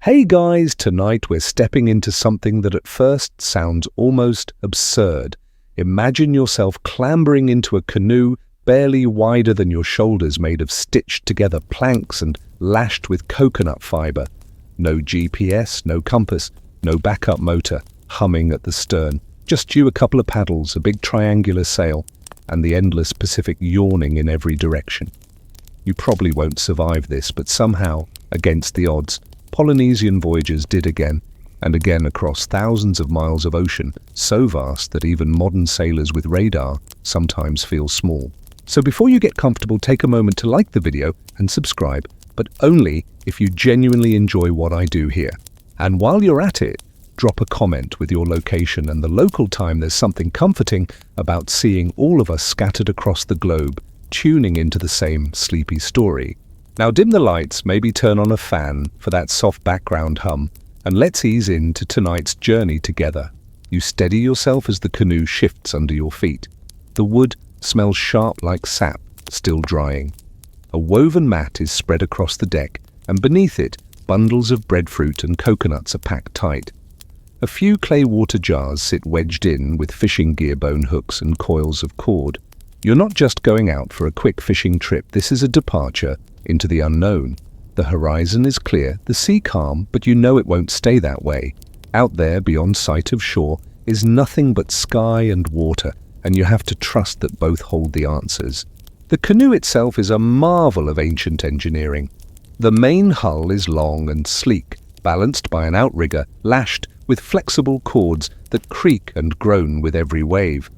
Hey guys, tonight we're stepping into something that at first sounds almost absurd. Imagine yourself clambering into a canoe barely wider than your shoulders, made of stitched together planks and lashed with coconut fiber. No GPS, no compass, no backup motor humming at the stern. Just you, a couple of paddles, a big triangular sail, and the endless Pacific yawning in every direction. You probably won't survive this, but somehow, against the odds, Polynesian voyagers did again and again across thousands of miles of ocean, so vast that even modern sailors with radar sometimes feel small. So before you get comfortable, take a moment to like the video and subscribe, but only if you genuinely enjoy what I do here. And while you're at it, drop a comment with your location and the local time. There's something comforting about seeing all of us scattered across the globe, tuning into the same sleepy story. Now dim the lights, maybe turn on a fan for that soft background hum, and let's ease into tonight's journey together. You steady yourself as the canoe shifts under your feet. The wood smells sharp like sap, still drying. A woven mat is spread across the deck, and beneath it, bundles of breadfruit and coconuts are packed tight. A few clay water jars sit wedged in with fishing gear bone hooks and coils of cord. You're not just going out for a quick fishing trip, this is a departure into the unknown. The horizon is clear, the sea calm, but you know it won't stay that way. Out there, beyond sight of shore, is nothing but sky and water, and you have to trust that both hold the answers. The canoe itself is a marvel of ancient engineering. The main hull is long and sleek, balanced by an outrigger lashed with flexible cords that creak and groan with every wave.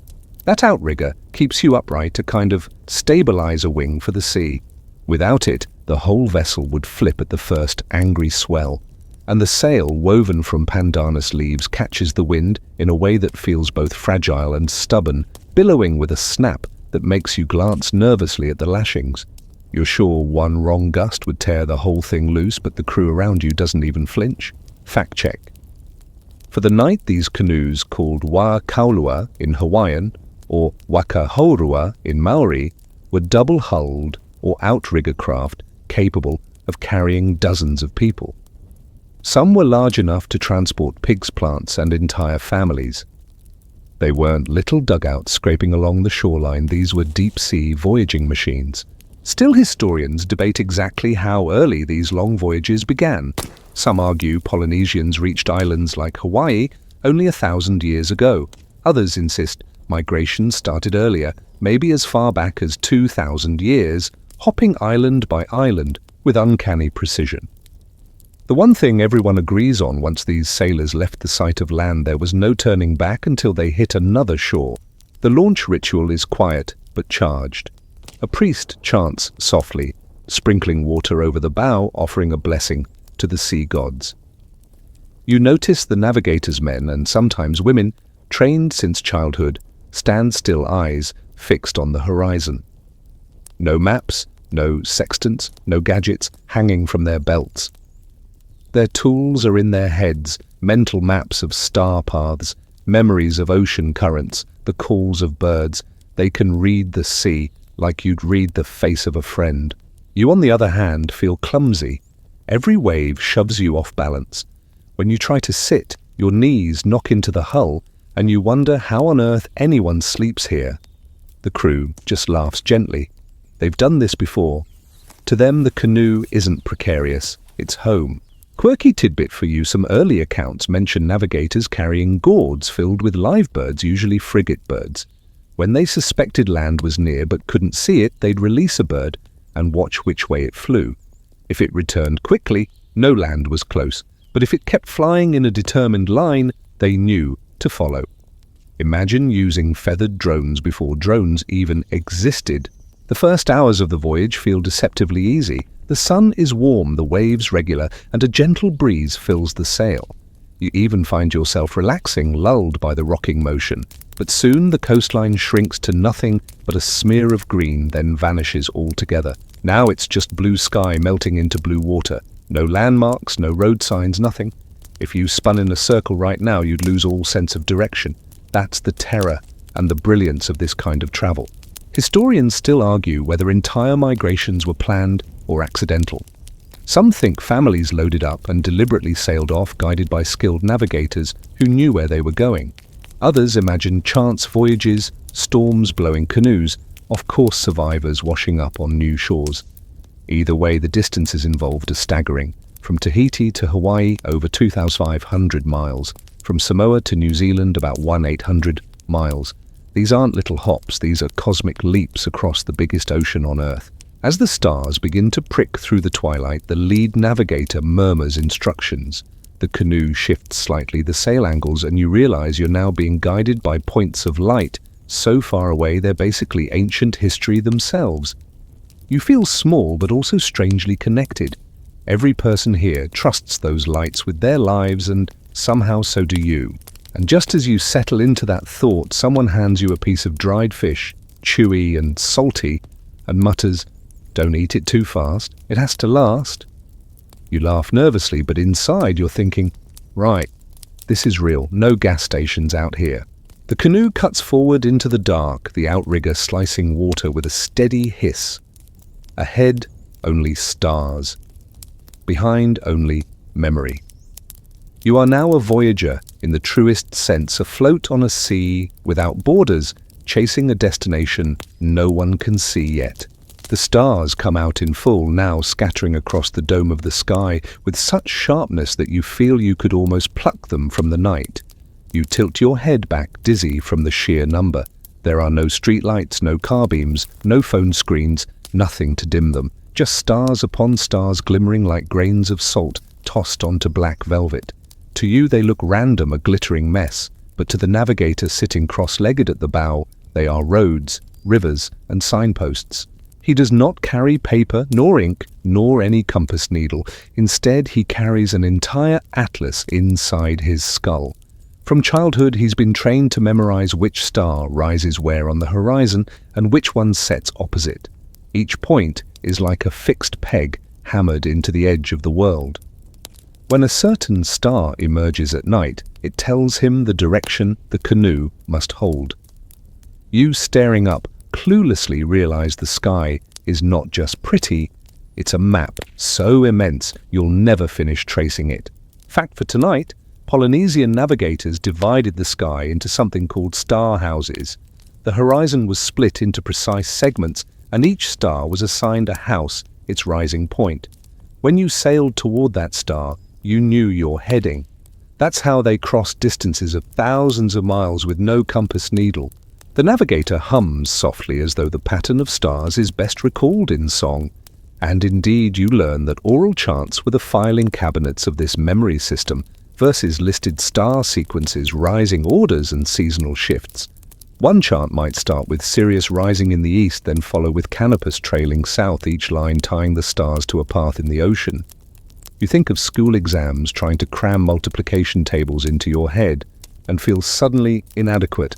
That outrigger keeps you upright, a kind of stabilizer wing for the sea. Without it, the whole vessel would flip at the first angry swell, and the sail, woven from pandanus leaves, catches the wind in a way that feels both fragile and stubborn, billowing with a snap that makes you glance nervously at the lashings. You're sure one wrong gust would tear the whole thing loose, but the crew around you doesn't even flinch. Fact check. For the night, these canoes, called Wā Kaulua in Hawaiian or Wakahaurua in Maori, were double-hulled or outrigger craft capable of carrying dozens of people. Some were large enough to transport pigs, plants, and entire families. They weren't little dugouts scraping along the shoreline, these were deep-sea voyaging machines. Still, historians debate exactly how early these long voyages began. Some argue Polynesians reached islands like Hawaii only 1,000 years ago. Others insist migration started earlier, maybe as far back as 2,000 years, hopping island by island with uncanny precision. The one thing everyone agrees on, once these sailors left the sight of land, there was no turning back until they hit another shore. The launch ritual is quiet but charged. A priest chants softly, sprinkling water over the bow, offering a blessing to the sea gods. You notice the navigators' men, and sometimes women, trained since childhood, stand still, eyes fixed on the horizon. No maps, no sextants, no gadgets hanging from their belts. Their tools are in their heads, mental maps of star paths, memories of ocean currents, the calls of birds. They can read the sea like you'd read the face of a friend. You, on the other hand, feel clumsy. Every wave shoves you off balance. When you try to sit, your knees knock into the hull, and you wonder how on earth anyone sleeps here. The crew just laughs gently. They've done this before. To them, the canoe isn't precarious, it's home. Quirky tidbit for you, some early accounts mention navigators carrying gourds filled with live birds, usually frigate birds. When they suspected land was near but couldn't see it, they'd release a bird and watch which way it flew. If it returned quickly, no land was close, but if it kept flying in a determined line, they knew to follow. Imagine using feathered drones before drones even existed. The first hours of the voyage feel deceptively easy. The sun is warm, the waves regular, and a gentle breeze fills the sail. You even find yourself relaxing, lulled by the rocking motion. But soon the coastline shrinks to nothing but a smear of green, then vanishes altogether. Now it's just blue sky melting into blue water. No landmarks, no road signs, nothing. If you spun in a circle right now, you'd lose all sense of direction. That's the terror and the brilliance of this kind of travel. Historians still argue whether entire migrations were planned or accidental. Some think families loaded up and deliberately sailed off, guided by skilled navigators who knew where they were going. Others imagine chance voyages, storms blowing canoes, off-course survivors washing up on new shores. Either way, the distances involved are staggering. From Tahiti to Hawaii, over 2,500 miles. From Samoa to New Zealand, about 1,800 miles. These aren't little hops, these are cosmic leaps across the biggest ocean on Earth. As the stars begin to prick through the twilight, the lead navigator murmurs instructions. The canoe shifts slightly the sail angles, and you realize you're now being guided by points of light so far away they're basically ancient history themselves. You feel small but also strangely connected. Every person here trusts those lights with their lives, and somehow so do you. And just as you settle into that thought, someone hands you a piece of dried fish, chewy and salty, and mutters, "Don't eat it too fast, it has to last." You laugh nervously, but inside you're thinking, right, this is real, no gas stations out here. The canoe cuts forward into the dark, the outrigger slicing water with a steady hiss. Ahead, only stars. Behind, only memory. You are now a voyager, in the truest sense, afloat on a sea without borders, chasing a destination no one can see yet. The stars come out in full, now scattering across the dome of the sky with such sharpness that you feel you could almost pluck them from the night. You tilt your head back, dizzy from the sheer number. There are no streetlights, no car beams, no phone screens, nothing to dim them. Just stars upon stars glimmering like grains of salt tossed onto black velvet. To you they look random, a glittering mess, but to the navigator sitting cross-legged at the bow, they are roads, rivers, and signposts. He does not carry paper, nor ink, nor any compass needle. Instead, he carries an entire atlas inside his skull. From childhood, he's been trained to memorize which star rises where on the horizon and which one sets opposite. Each point is like a fixed peg hammered into the edge of the world. When a certain star emerges at night, it tells him the direction the canoe must hold. You, staring up, cluelessly realize the sky is not just pretty, it's a map so immense you'll never finish tracing it. Fact for tonight, Polynesian navigators divided the sky into something called star houses. The horizon was split into precise segments, and each star was assigned a house, its rising point. When you sailed toward that star, you knew your heading. That's how they crossed distances of thousands of miles with no compass needle. The navigator hums softly as though the pattern of stars is best recalled in song. And indeed you learn that oral charts were the filing cabinets of this memory system, versus listed star sequences, rising orders, and seasonal shifts. One chart might start with Sirius rising in the east, then follow with Canopus trailing south, each line tying the stars to a path in the ocean. You think of school exams trying to cram multiplication tables into your head and feel suddenly inadequate.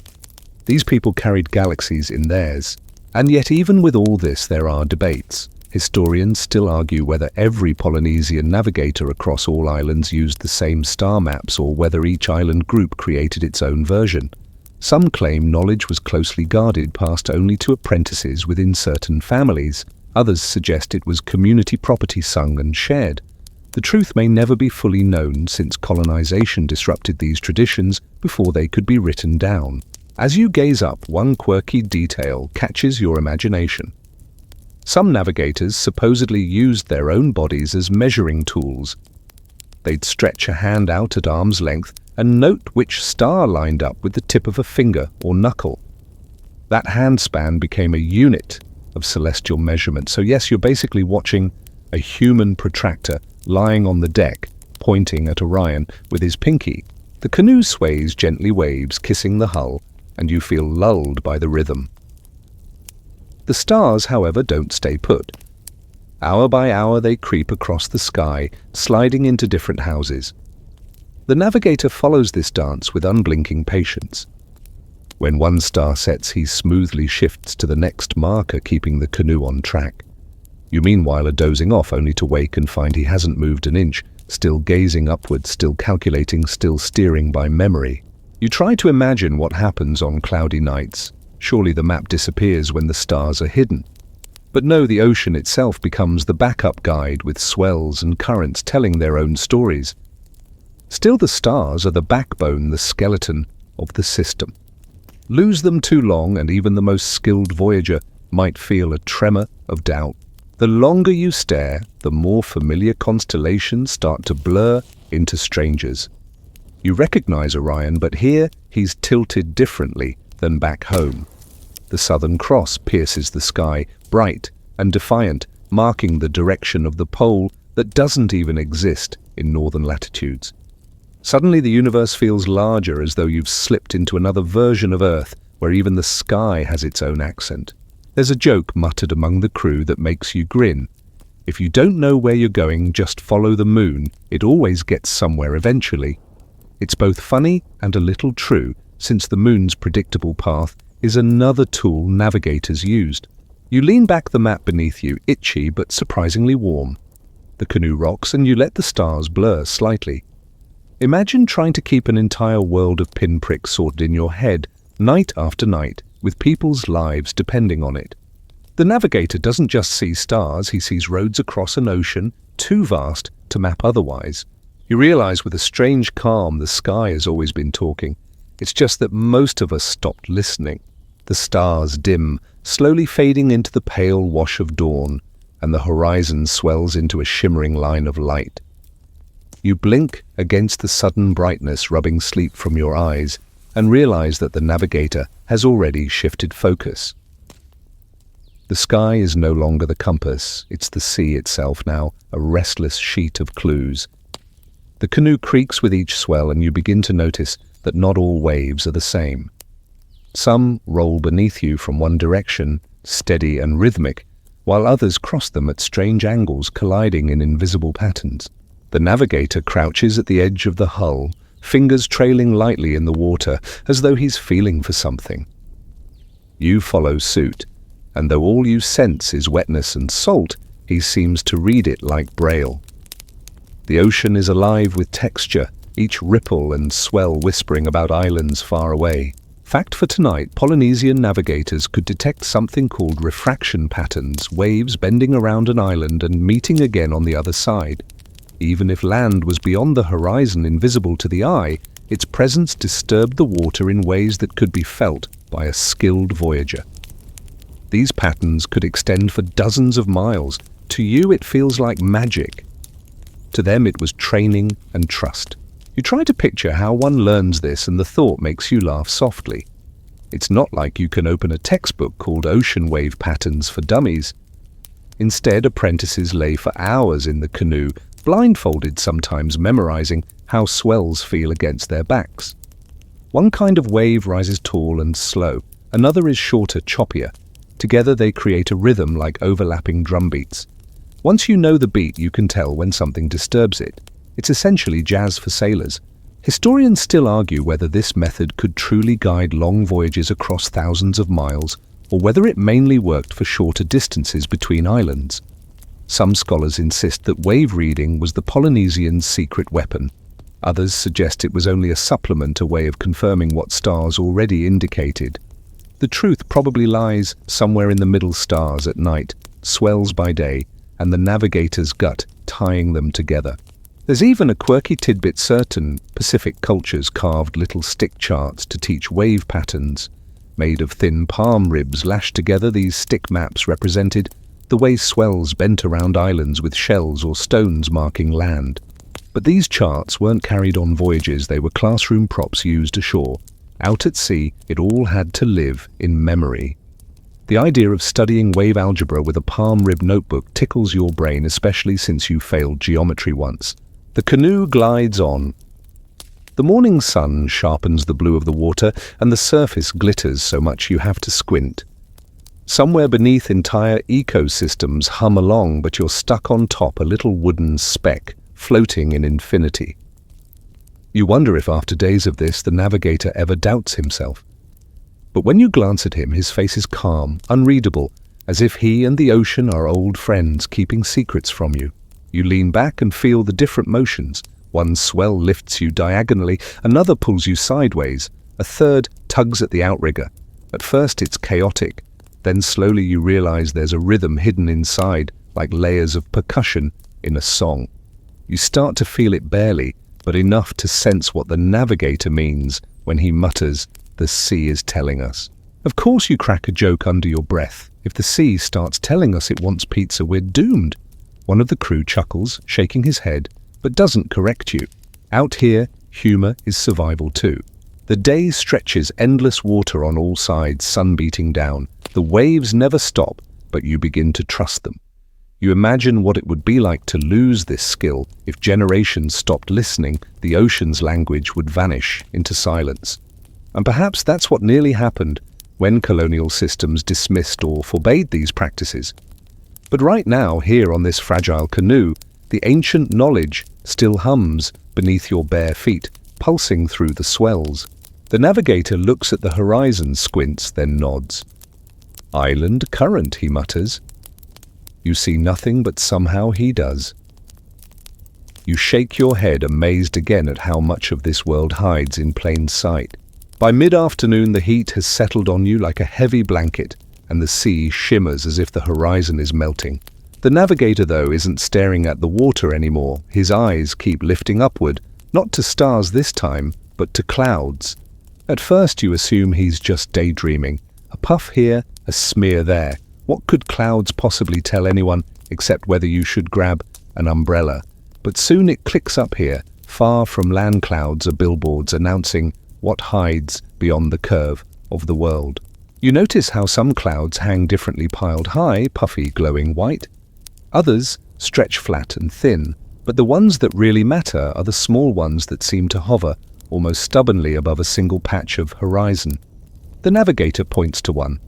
These people carried galaxies in theirs. And yet even with all this there are debates. Historians still argue whether every Polynesian navigator across all islands used the same star maps or whether each island group created its own version. Some claim knowledge was closely guarded, passed only to apprentices within certain families. Others suggest it was community property sung and shared. The truth may never be fully known, since colonization disrupted these traditions before they could be written down. As you gaze up, one quirky detail catches your imagination. Some navigators supposedly used their own bodies as measuring tools. They'd stretch a hand out at arm's length and note which star lined up with the tip of a finger or knuckle. That handspan became a unit of celestial measurement. So yes, you're basically watching a human protractor lying on the deck, pointing at Orion with his pinky. The canoe sways, gently waves, kissing the hull, and you feel lulled by the rhythm. The stars, however, don't stay put. Hour by hour they creep across the sky, sliding into different houses. The navigator follows this dance with unblinking patience. When one star sets, he smoothly shifts to the next marker, keeping the canoe on track. You meanwhile are dozing off, only to wake and find he hasn't moved an inch, still gazing upwards, still calculating, still steering by memory. You try to imagine what happens on cloudy nights. Surely the map disappears when the stars are hidden. But no, the ocean itself becomes the backup guide with swells and currents telling their own stories. Still, the stars are the backbone, the skeleton of the system. Lose them too long and even the most skilled voyager might feel a tremor of doubt. The longer you stare, the more familiar constellations start to blur into strangers. You recognize Orion, but here he's tilted differently than back home. The Southern Cross pierces the sky, bright and defiant, marking the direction of the pole that doesn't even exist in northern latitudes. Suddenly the universe feels larger, as though you've slipped into another version of Earth, where even the sky has its own accent. There's a joke muttered among the crew that makes you grin. If you don't know where you're going, just follow the moon. It always gets somewhere eventually. It's both funny and a little true, since the moon's predictable path is another tool navigators used. You lean back the map beneath you, itchy but surprisingly warm. The canoe rocks and you let the stars blur slightly. Imagine trying to keep an entire world of pinpricks sorted in your head, night after night, with people's lives depending on it. The navigator doesn't just see stars, he sees roads across an ocean too vast to map otherwise. You realize with a strange calm the sky has always been talking. It's just that most of us stopped listening. The stars dim, slowly fading into the pale wash of dawn, and the horizon swells into a shimmering line of light. You blink against the sudden brightness rubbing sleep from your eyes and realize that the navigator has already shifted focus. The sky is no longer the compass, it's the sea itself now, a restless sheet of clues. The canoe creaks with each swell and you begin to notice that not all waves are the same. Some roll beneath you from one direction, steady and rhythmic, while others cross them at strange angles, colliding in invisible patterns. The navigator crouches at the edge of the hull, fingers trailing lightly in the water, as though he's feeling for something. You follow suit, and though all you sense is wetness and salt, he seems to read it like Braille. The ocean is alive with texture, each ripple and swell whispering about islands far away. Fact for tonight, Polynesian navigators could detect something called refraction patterns, waves bending around an island and meeting again on the other side. Even if land was beyond the horizon, invisible to the eye, its presence disturbed the water in ways that could be felt by a skilled voyager. These patterns could extend for dozens of miles. To you, it feels like magic. To them, it was training and trust. You try to picture how one learns this, and the thought makes you laugh softly. It's not like you can open a textbook called Ocean Wave Patterns for Dummies. Instead, apprentices lay for hours in the canoe, blindfolded sometimes, memorizing how swells feel against their backs. One kind of wave rises tall and slow, another is shorter, choppier. Together they create a rhythm like overlapping drum beats. Once you know the beat, you can tell when something disturbs it. It's essentially jazz for sailors. Historians still argue whether this method could truly guide long voyages across thousands of miles, or whether it mainly worked for shorter distances between islands. Some scholars insist that wave reading was the Polynesians' secret weapon. Others suggest it was only a supplement, a way of confirming what stars already indicated. The truth probably lies somewhere in the middle, stars at night, swells by day, and the navigator's gut tying them together. There's even a quirky tidbit: certain Pacific cultures carved little stick charts to teach wave patterns. Made of thin palm ribs lashed together, these stick maps represented the way swells bent around islands, with shells or stones marking land. But these charts weren't carried on voyages, they were classroom props used ashore. Out at sea, it all had to live in memory. The idea of studying wave algebra with a palm rib notebook tickles your brain, especially since you failed geometry once. The canoe glides on. The morning sun sharpens the blue of the water, and the surface glitters so much you have to squint. Somewhere beneath, entire ecosystems hum along, but you're stuck on top, a little wooden speck, floating in infinity. You wonder if after days of this, the navigator ever doubts himself. But when you glance at him, his face is calm, unreadable, as if he and the ocean are old friends keeping secrets from you. You lean back and feel the different motions. One swell lifts you diagonally, another pulls you sideways, a third tugs at the outrigger. At first it's chaotic. Then slowly you realize there's a rhythm hidden inside, like layers of percussion in a song. You start to feel it barely, but enough to sense what the navigator means when he mutters, "The sea is telling us." Of course you crack a joke under your breath. If the sea starts telling us it wants pizza, we're doomed. One of the crew chuckles, shaking his head, but doesn't correct you. Out here, humor is survival too. The day stretches, endless water on all sides, sun beating down. The waves never stop, but you begin to trust them. You imagine what it would be like to lose this skill. If generations stopped listening, the ocean's language would vanish into silence. And perhaps that's what nearly happened when colonial systems dismissed or forbade these practices. But right now, here on this fragile canoe, the ancient knowledge still hums beneath your bare feet, pulsing through the swells. The navigator looks at the horizon, squints, then nods. "Island current," he mutters. You see nothing, but somehow he does. You shake your head, amazed again at how much of this world hides in plain sight. By mid-afternoon, the heat has settled on you like a heavy blanket, and the sea shimmers as if the horizon is melting. The navigator, though, isn't staring at the water anymore. His eyes keep lifting upward, not to stars this time, but to clouds. At first you assume he's just daydreaming. A puff here, a smear there. What could clouds possibly tell anyone except whether you should grab an umbrella? But soon it clicks up here. Far from land clouds are billboards announcing what hides beyond the curve of the world. You notice how some clouds hang differently piled high, puffy, glowing white. Others stretch flat and thin, but the ones that really matter are the small ones that seem to hover almost stubbornly above a single patch of horizon. The navigator points to one.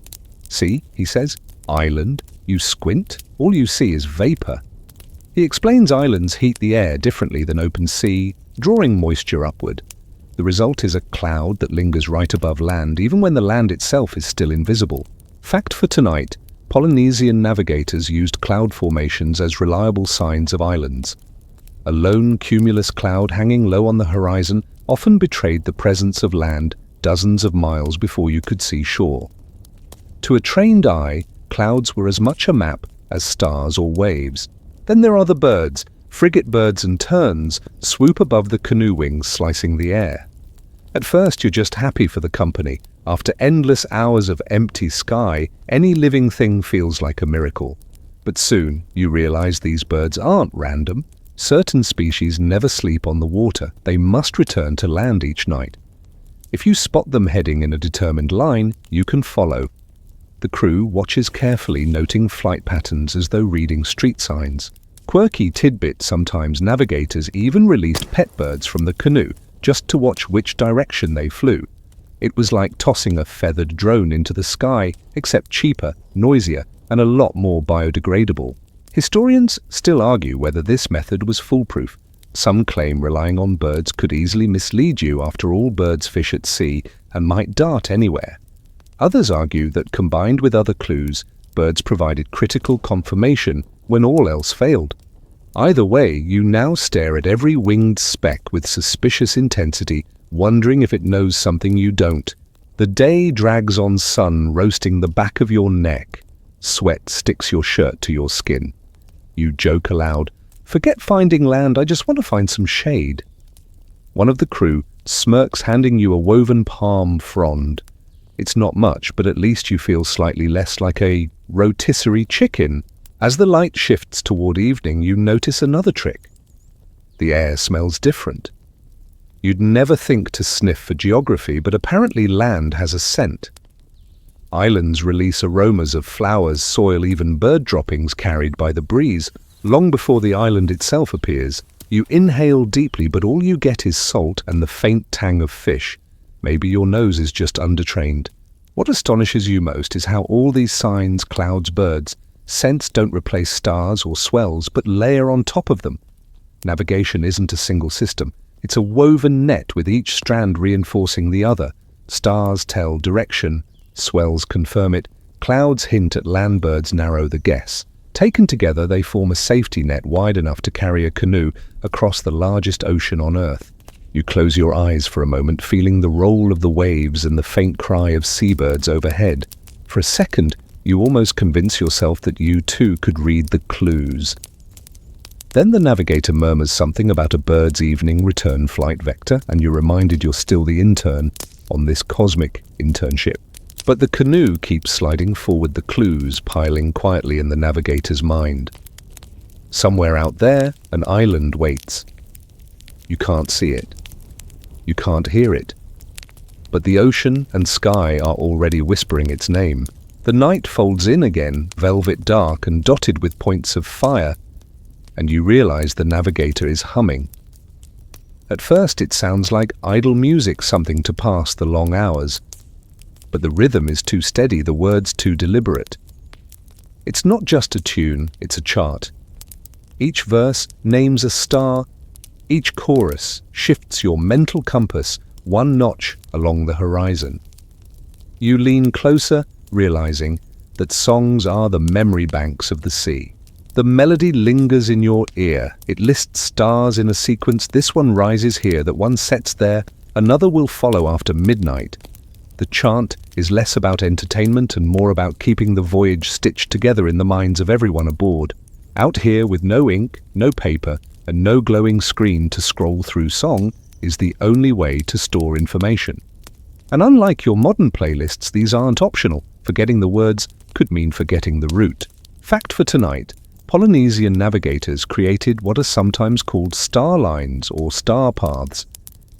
"See," he says, "island." You squint, all you see is vapor. He explains islands heat the air differently than open sea, drawing moisture upward. The result is a cloud that lingers right above land, even when the land itself is still invisible. Fact for tonight, Polynesian navigators used cloud formations as reliable signs of islands. A lone cumulus cloud hanging low on the horizon often betrayed the presence of land dozens of miles before you could see shore. To a trained eye, clouds were as much a map as stars or waves. Then there are the birds. Frigate birds and terns swoop above the canoe wings, slicing the air. At first you're just happy for the company. After endless hours of empty sky, any living thing feels like a miracle. But soon you realize these birds aren't random. Certain species never sleep on the water. They must return to land each night. If you spot them heading in a determined line, you can follow. The crew watches carefully, noting flight patterns as though reading street signs. Quirky tidbit, sometimes navigators even released pet birds from the canoe just to watch which direction they flew. It was like tossing a feathered drone into the sky, except cheaper, noisier, and a lot more biodegradable. Historians still argue whether this method was foolproof. Some claim relying on birds could easily mislead you. After all, birds fish at sea and might dart anywhere. Others argue that combined with other clues, birds provided critical confirmation when all else failed. Either way, you now stare at every winged speck with suspicious intensity, wondering if it knows something you don't. The day drags on, sun roasting the back of your neck. Sweat sticks your shirt to your skin. You joke aloud, "Forget finding land, I just want to find some shade." One of the crew smirks, handing you a woven palm frond. It's not much, but at least you feel slightly less like a rotisserie chicken. As the light shifts toward evening, you notice another trick. The air smells different. You'd never think to sniff for geography, but apparently land has a scent. Islands release aromas of flowers, soil, even bird droppings carried by the breeze. Long before the island itself appears, you inhale deeply, but all you get is salt and the faint tang of fish. Maybe your nose is just undertrained. What astonishes you most is how all these signs, clouds, birds, scents don't replace stars or swells, but layer on top of them. Navigation isn't a single system. It's a woven net with each strand reinforcing the other. Stars tell direction, swells confirm it, clouds hint at land, birds narrow the guess. Taken together, they form a safety net wide enough to carry a canoe across the largest ocean on Earth. You close your eyes for a moment, feeling the roll of the waves and the faint cry of seabirds overhead. For a second, You almost convince yourself that you too could read the clues. Then the navigator murmurs something about a bird's evening return flight vector, and you're reminded you're still the intern on this cosmic internship. But the canoe keeps sliding forward, the clues piling quietly in the navigator's mind. Somewhere out there, an island waits. You can't see it. You can't hear it. But the ocean and sky are already whispering its name. The night folds in again, velvet dark and dotted with points of fire, and you realize the navigator is humming. At first it sounds like idle music, something to pass the long hours. But the rhythm is too steady, the words too deliberate. It's not just a tune, it's a chart. Each verse names a star, each chorus shifts your mental compass one notch along the horizon. You lean closer, realizing that songs are the memory banks of the sea. The melody lingers in your ear. It lists stars in a sequence. This one rises here, that one sets there, another will follow after midnight. The chant is less about entertainment and more about keeping the voyage stitched together in the minds of everyone aboard. Out here, with no ink, no paper, and no glowing screen to scroll through, song is the only way to store information. And unlike your modern playlists, these aren't optional. Forgetting the words could mean forgetting the route. Fact for tonight: Polynesian navigators created what are sometimes called star lines or star paths.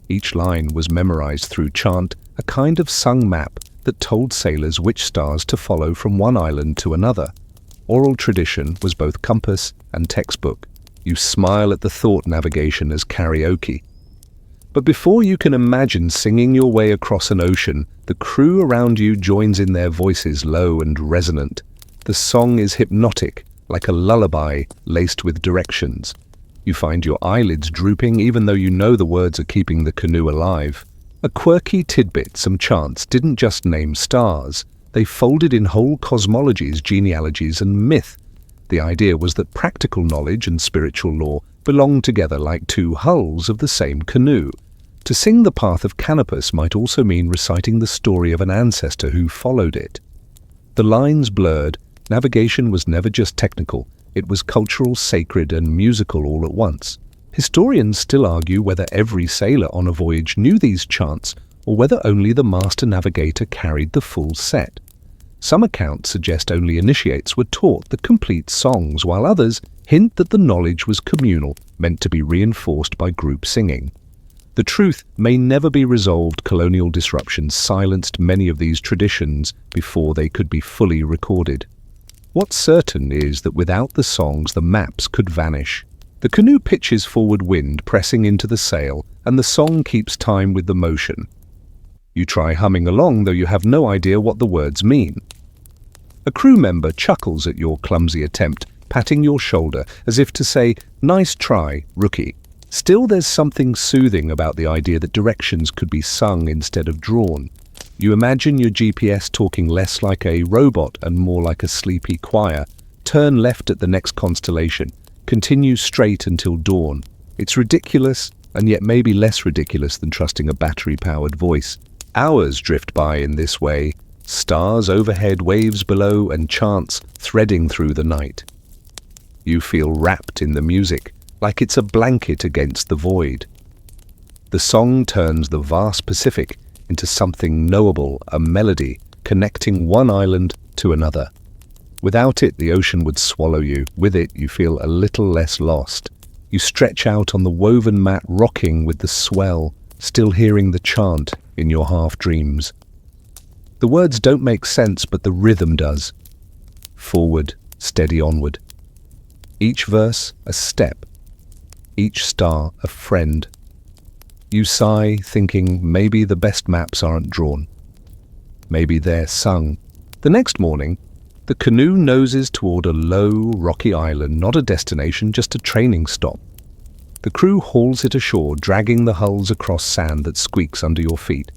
Each line was memorized through chant, a kind of sung map that told sailors which stars to follow from one island to another. Oral tradition was both compass and textbook. You smile at the thought, navigation as karaoke. But before you can imagine singing your way across an ocean, the crew around you joins in, their voices low and resonant. The song is hypnotic, like a lullaby laced with directions. You find your eyelids drooping even though you know the words are keeping the canoe alive. A quirky tidbit: some chants didn't just name stars, they folded in whole cosmologies, genealogies and myth. The idea was that practical knowledge and spiritual lore belonged together like two hulls of the same canoe. To sing the path of Canopus might also mean reciting the story of an ancestor who followed it. The lines blurred. Navigation was never just technical, it was cultural, sacred and musical all at once. Historians still argue whether every sailor on a voyage knew these chants or whether only the master navigator carried the full set. Some accounts suggest only initiates were taught the complete songs, while others hint that the knowledge was communal, meant to be reinforced by group singing. The truth may never be resolved. Colonial disruptions silenced many of these traditions before they could be fully recorded. What's certain is that without the songs, the maps could vanish. The canoe pitches forward, wind pressing into the sail, and the song keeps time with the motion. You try humming along, though you have no idea what the words mean. A crew member chuckles at your clumsy attempt, patting your shoulder as if to say, "Nice try, rookie." Still, there's something soothing about the idea that directions could be sung instead of drawn. You imagine your GPS talking less like a robot and more like a sleepy choir. Turn left at the next constellation. Continue straight until dawn. It's ridiculous, and yet maybe less ridiculous than trusting a battery-powered voice. Hours drift by in this way. Stars overhead, waves below, and chants threading through the night. You feel wrapped in the music, like it's a blanket against the void. The song turns the vast Pacific into something knowable, a melody connecting one island to another. Without it, the ocean would swallow you. With it, you feel a little less lost. You stretch out on the woven mat, rocking with the swell, still hearing the chant in your half-dreams. The words don't make sense, but the rhythm does. Forward, steady onward. Each verse a step, each star a friend. You sigh, thinking maybe the best maps aren't drawn. Maybe they're sung. The next morning, the canoe noses toward a low, rocky island, not a destination, just a training stop. The crew hauls it ashore, dragging the hulls across sand that squeaks under your feet.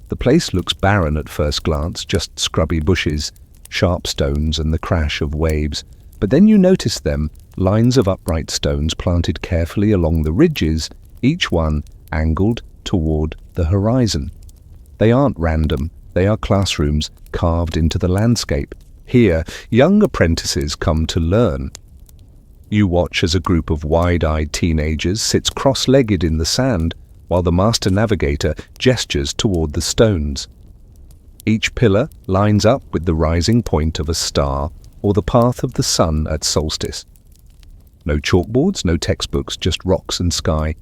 The place looks barren at first glance, just scrubby bushes, sharp stones and the crash of waves. But then you notice them, lines of upright stones planted carefully along the ridges, each one angled toward the horizon. They aren't random, they are classrooms carved into the landscape. Here, young apprentices come to learn. You watch as a group of wide-eyed teenagers sits cross-legged in the sand while the master navigator gestures toward the stones. Each pillar lines up with the rising point of a star or the path of the sun at solstice. No chalkboards, no textbooks, just rocks and sky.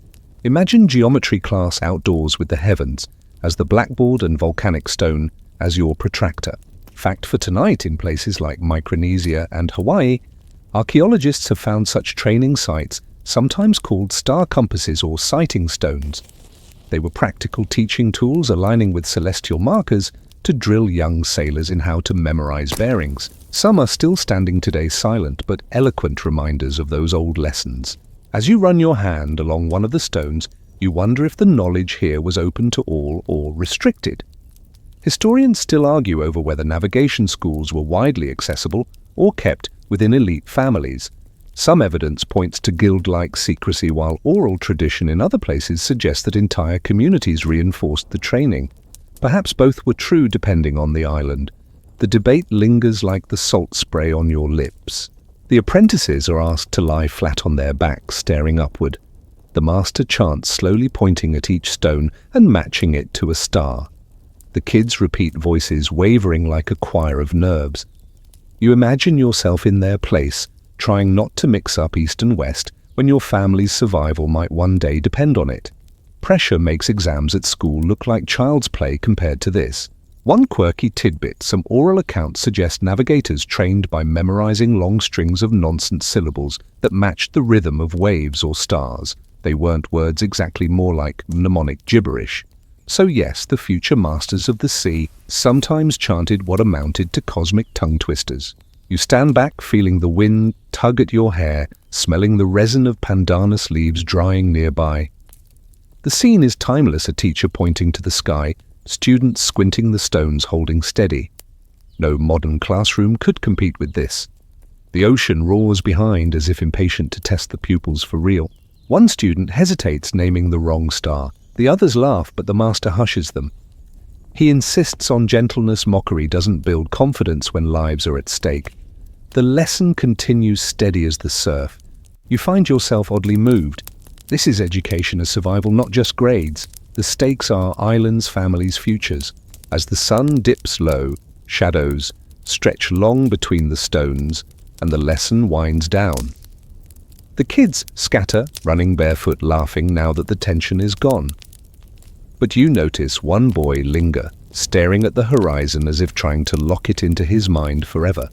Imagine geometry class outdoors with the heavens as the blackboard and volcanic stone as your protractor. Fact for tonight: in places like Micronesia and Hawaii, archaeologists have found such training sites, sometimes called star compasses or sighting stones. They were practical teaching tools aligning with celestial markers to drill young sailors in how to memorize bearings. Some are still standing today, silent but eloquent reminders of those old lessons. As you run your hand along one of the stones, you wonder if the knowledge here was open to all or restricted. Historians still argue over whether navigation schools were widely accessible or kept within elite families. Some evidence points to guild-like secrecy, while oral tradition in other places suggests that entire communities reinforced the training. Perhaps both were true depending on the island. The debate lingers like the salt spray on your lips. The apprentices are asked to lie flat on their backs, staring upward. The master chants, slowly pointing at each stone and matching it to a star. The kids repeat, voices wavering like a choir of nerves. You imagine yourself in their place, trying not to mix up east and west when your family's survival might one day depend on it. Pressure makes exams at school look like child's play compared to this. One quirky tidbit: some oral accounts suggest navigators trained by memorizing long strings of nonsense syllables that matched the rhythm of waves or stars. They weren't words exactly, more like mnemonic gibberish. So yes, the future masters of the sea sometimes chanted what amounted to cosmic tongue twisters. You stand back, feeling the wind tug at your hair, smelling the resin of pandanus leaves drying nearby. The scene is timeless: a teacher pointing to the sky, students squinting the stones holding steady. No modern classroom could compete with this. The ocean roars behind as if impatient to test the pupils for real. One student hesitates, naming the wrong star. The others laugh, but the master hushes them. He insists on gentleness. Mockery doesn't build confidence when lives are at stake. The lesson continues steady as the surf. You find yourself oddly moved. This is education as survival, not just grades. The stakes are islands, families, futures. As the sun dips low, shadows stretch long between the stones, and the lesson winds down. The kids scatter, running barefoot, laughing now that the tension is gone. But you notice one boy linger, staring at the horizon as if trying to lock it into his mind forever.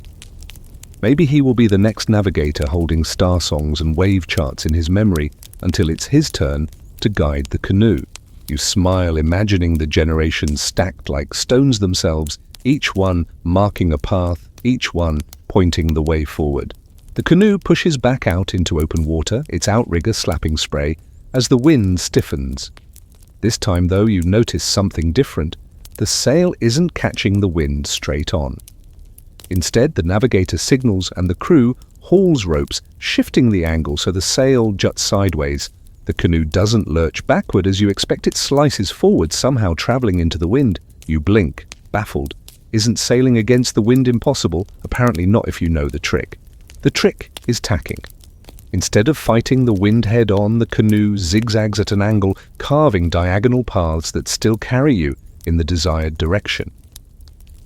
Maybe he will be the next navigator, holding star songs and wave charts in his memory until it's his turn to guide the canoe. You smile, imagining the generations stacked like stones themselves, each one marking a path, each one pointing the way forward. The canoe pushes back out into open water, its outrigger slapping spray as the wind stiffens. This time, though, you notice something different. The sail isn't catching the wind straight on. Instead, the navigator signals and the crew hauls ropes, shifting the angle so the sail juts sideways. The canoe doesn't lurch backward as you expect, it slices forward, somehow traveling into the wind. You blink, baffled. Isn't sailing against the wind impossible? Apparently not if you know the trick. The trick is tacking. Instead of fighting the wind head-on, the canoe zigzags at an angle, carving diagonal paths that still carry you in the desired direction.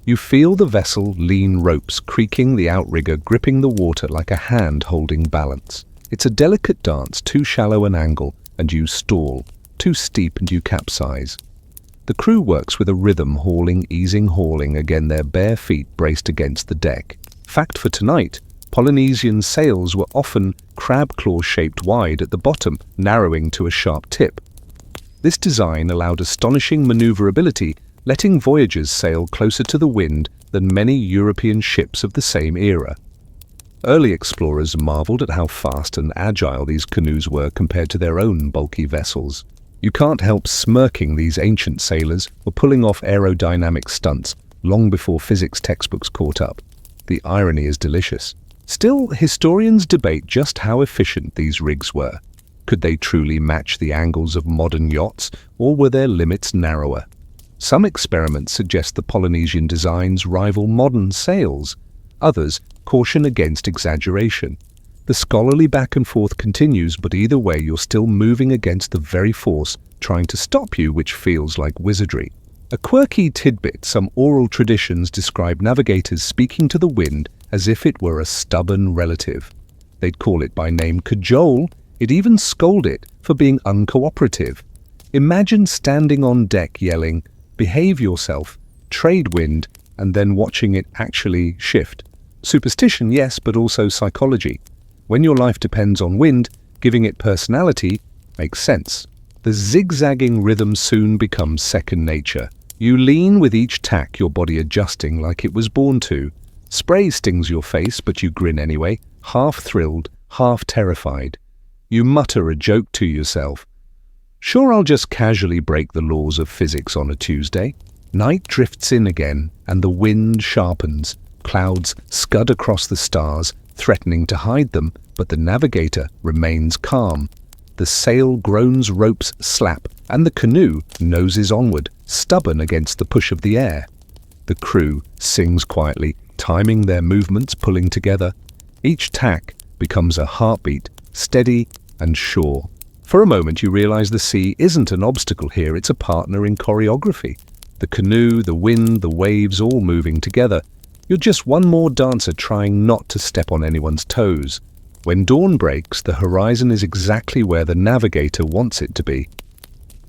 You feel the vessel lean, ropes creaking, the outrigger gripping the water like a hand holding balance. It's a delicate dance, too shallow an angle, and you stall, too steep and you capsize. The crew works with a rhythm, hauling, easing, hauling, again their bare feet braced against the deck. Fact for tonight: Polynesian sails were often crab-claw shaped, wide at the bottom, narrowing to a sharp tip. This design allowed astonishing maneuverability, letting voyagers sail closer to the wind than many European ships of the same era. Early explorers marveled at how fast and agile these canoes were compared to their own bulky vessels. You can't help smirking. These ancient sailors were pulling off aerodynamic stunts long before physics textbooks caught up. The irony is delicious. Still, historians debate just how efficient these rigs were. Could they truly match the angles of modern yachts, or were their limits narrower? Some experiments suggest the Polynesian designs rival modern sails. Others caution against exaggeration. The scholarly back and forth continues, but either way you're still moving against the very force trying to stop you, which feels like wizardry. A quirky tidbit: some oral traditions describe navigators speaking to the wind as if it were a stubborn relative. They'd call it by name cajole, it'd even scold it for being uncooperative. Imagine standing on deck yelling, "Behave yourself, trade wind," and then watching it actually shift. Superstition, yes, but also psychology. When your life depends on wind, giving it personality makes sense. The zigzagging rhythm soon becomes second nature. You lean with each tack, your body adjusting like it was born to. Spray stings your face, but you grin anyway, half thrilled, half terrified. You mutter a joke to yourself. Sure, I'll just casually break the laws of physics on a Tuesday. Night drifts in again, and the wind sharpens. Clouds scud across the stars, threatening to hide them, but the navigator remains calm. The sail groans, ropes slap, and the canoe noses onward, stubborn against the push of the air. The crew sings quietly, timing their movements, pulling together. Each tack becomes a heartbeat, steady and sure. For a moment you realize the sea isn't an obstacle here, it's a partner in choreography. The canoe, the wind, the waves all moving together. You're just one more dancer trying not to step on anyone's toes. When dawn breaks, the horizon is exactly where the navigator wants it to be.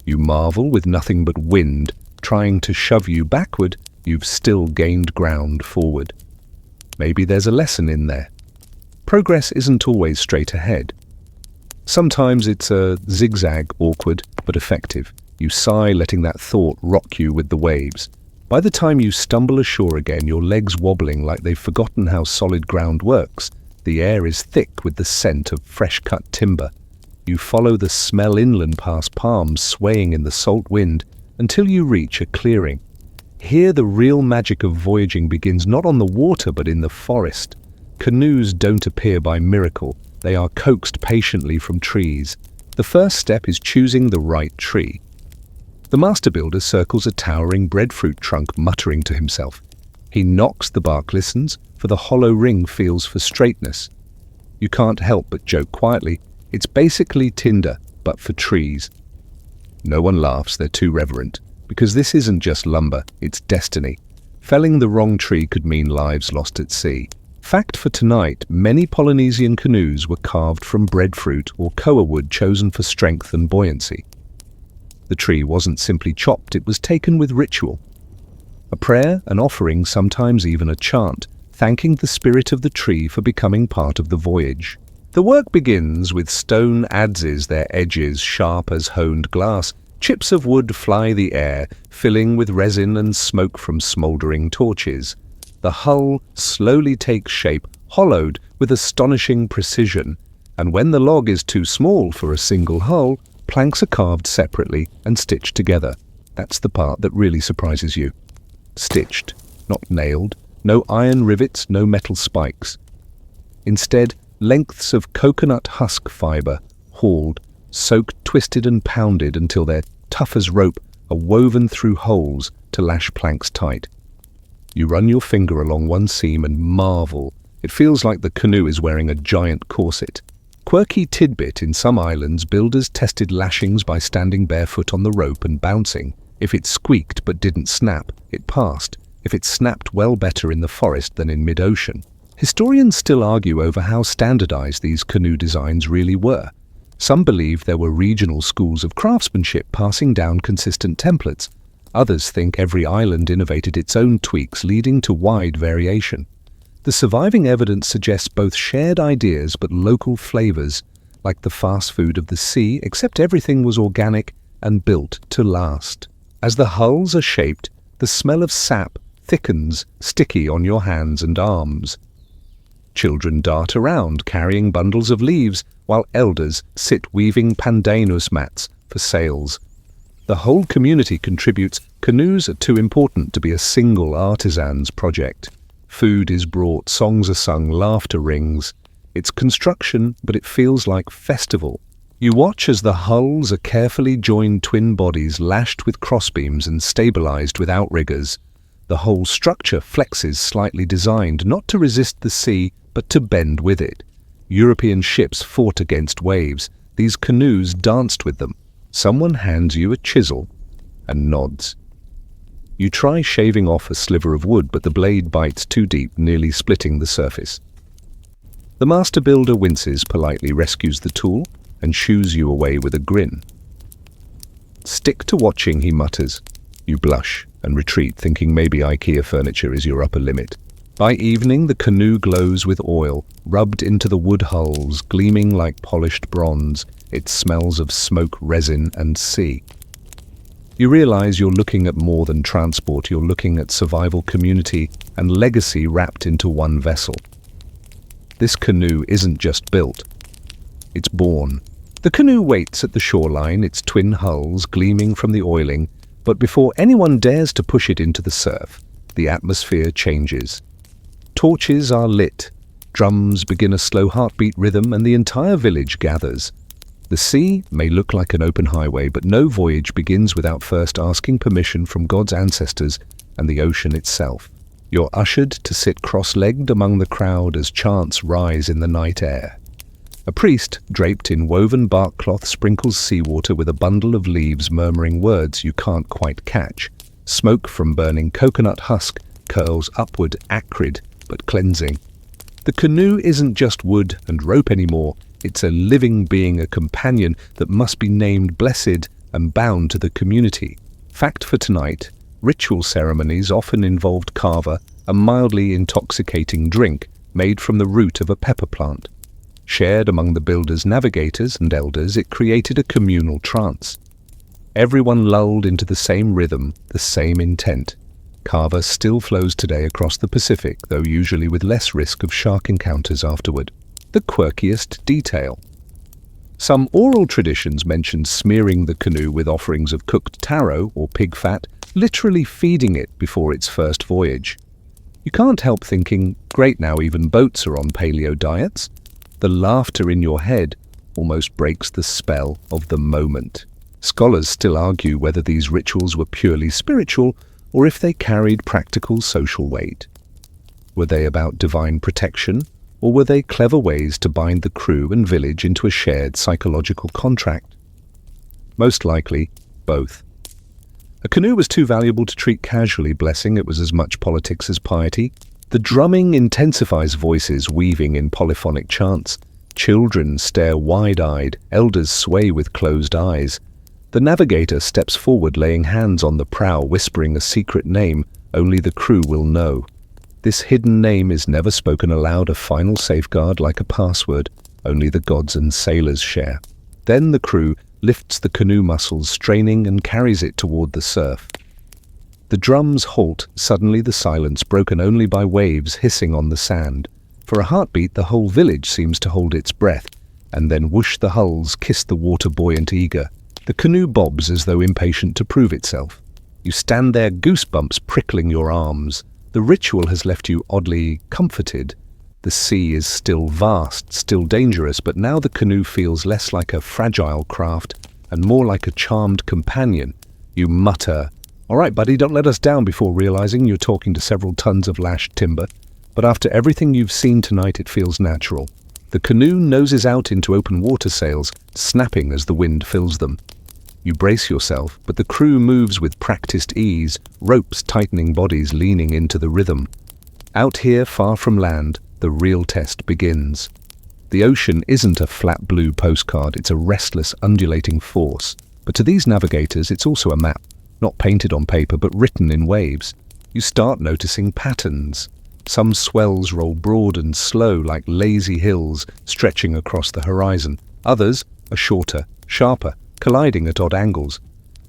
You marvel, with nothing but wind trying to shove you backward, you've still gained ground forward. Maybe there's a lesson in there. Progress isn't always straight ahead. Sometimes it's a zigzag, awkward but effective. You sigh, letting that thought rock you with the waves. By the time you stumble ashore again, your legs wobbling like they've forgotten how solid ground works. The air is thick with the scent of fresh-cut timber. You follow the smell inland past palms swaying in the salt wind until you reach a clearing. Here the real magic of voyaging begins, not on the water but in the forest. Canoes don't appear by miracle. They are coaxed patiently from trees. The first step is choosing the right tree. The master builder circles a towering breadfruit trunk, muttering to himself. He knocks, the bark listens, for the hollow ring feels for straightness. You can't help but joke quietly. It's basically tinder, but for trees. No one laughs, they're too reverent, because this isn't just lumber, it's destiny. Felling the wrong tree could mean lives lost at sea. Fact for tonight: many Polynesian canoes were carved from breadfruit or koa wood, chosen for strength and buoyancy. The tree wasn't simply chopped, it was taken with ritual. A prayer, an offering, sometimes even a chant, thanking the spirit of the tree for becoming part of the voyage. The work begins with stone adzes, their edges sharp as honed glass. Chips of wood fly the air, filling with resin and smoke from smouldering torches. The hull slowly takes shape, hollowed with astonishing precision, and when the log is too small for a single hull, planks are carved separately and stitched together. That's the part that really surprises you. Stitched, not nailed, no iron rivets, no metal spikes. Instead, lengths of coconut husk fiber, hauled, soaked, twisted and pounded until they're tough as rope, are woven through holes to lash planks tight. You run your finger along one seam and marvel. It feels like the canoe is wearing a giant corset. Quirky tidbit: in some islands, builders tested lashings by standing barefoot on the rope and bouncing. If it squeaked but didn't snap, it passed. If it snapped, well, better in the forest than in mid-ocean. Historians still argue over how standardized these canoe designs really were. Some believe there were regional schools of craftsmanship passing down consistent templates. Others think every island innovated its own tweaks, leading to wide variation. The surviving evidence suggests both shared ideas but local flavors, like the fast food of the sea, except everything was organic and built to last. As the hulls are shaped, the smell of sap thickens, sticky on your hands and arms. Children dart around, carrying bundles of leaves, while elders sit weaving pandanus mats for sails. The whole community contributes. Canoes are too important to be a single artisan's project. Food is brought, songs are sung, laughter rings. It's construction, but it feels like festival. You watch as the hulls are carefully joined twin bodies lashed with crossbeams and stabilized with outriggers. The whole structure flexes, slightly designed not to resist the sea, but to bend with it. European ships fought against waves. These canoes danced with them. Someone hands you a chisel and nods. You try shaving off a sliver of wood, but the blade bites too deep, nearly splitting the surface. The master builder winces, politely rescues the tool, and shoos you away with a grin. "Stick to watching," he mutters. You blush and retreat, thinking maybe IKEA furniture is your upper limit. By evening, the canoe glows with oil, rubbed into the wood hulls, gleaming like polished bronze. It smells of smoke, resin, and sea. You realize you're looking at more than transport. You're looking at survival, community, and legacy wrapped into one vessel. This canoe isn't just built, it's born. The canoe waits at the shoreline, its twin hulls gleaming from the oiling, but before anyone dares to push it into the surf, the atmosphere changes. Torches are lit, drums begin a slow heartbeat rhythm, and the entire village gathers. The sea may look like an open highway, but no voyage begins without first asking permission from God's ancestors and the ocean itself. You're ushered to sit cross-legged among the crowd as chants rise in the night air. A priest, draped in woven bark cloth, sprinkles seawater with a bundle of leaves, murmuring words you can't quite catch. Smoke from burning coconut husk curls upward, acrid but cleansing. The canoe isn't just wood and rope anymore. It's a living being, a companion that must be named, blessed, and bound to the community. Fact for tonight: ritual ceremonies often involved kava, a mildly intoxicating drink made from the root of a pepper plant. Shared among the builders, navigators, and elders, it created a communal trance. Everyone lulled into the same rhythm, the same intent. Kava still flows today across the Pacific, though usually with less risk of shark encounters afterward. The quirkiest detail. Some oral traditions mention smearing the canoe with offerings of cooked taro or pig fat, literally feeding it before its first voyage. You can't help thinking, great, now even boats are on paleo diets. The laughter in your head almost breaks the spell of the moment. Scholars still argue whether these rituals were purely spiritual or if they carried practical social weight. Were they about divine protection, or were they clever ways to bind the crew and village into a shared psychological contract? Most likely, both. A canoe was too valuable to treat casually, blessing. It was as much politics as piety. The drumming intensifies voices weaving in polyphonic chants. Children stare wide-eyed, elders sway with closed eyes. The navigator steps forward, laying hands on the prow, whispering a secret name only the crew will know. This hidden name is never spoken aloud, a final safeguard like a password only the gods and sailors share. Then the crew lifts the canoe muscles, straining, and carries it toward the surf. The drums halt, suddenly the silence broken only by waves hissing on the sand. For a heartbeat, the whole village seems to hold its breath, and then whoosh, the hulls kiss the water, buoyant, eager. The canoe bobs as though impatient to prove itself. You stand there, goosebumps prickling your arms. The ritual has left you oddly comforted. The sea is still vast, still dangerous, but now the canoe feels less like a fragile craft and more like a charmed companion. You mutter, "All right, buddy, don't let us down," before realizing you're talking to several tons of lashed timber. But after everything you've seen tonight, it feels natural. The canoe noses out into open water sails, snapping as the wind fills them. You brace yourself, but the crew moves with practiced ease, ropes tightening bodies, leaning into the rhythm. Out here, far from land, the real test begins. The ocean isn't a flat blue postcard, it's a restless, undulating force. But to these navigators, it's also a map, not painted on paper, but written in waves. You start noticing patterns. Some swells roll broad and slow, like lazy hills stretching across the horizon. Others are shorter, sharper, colliding at odd angles.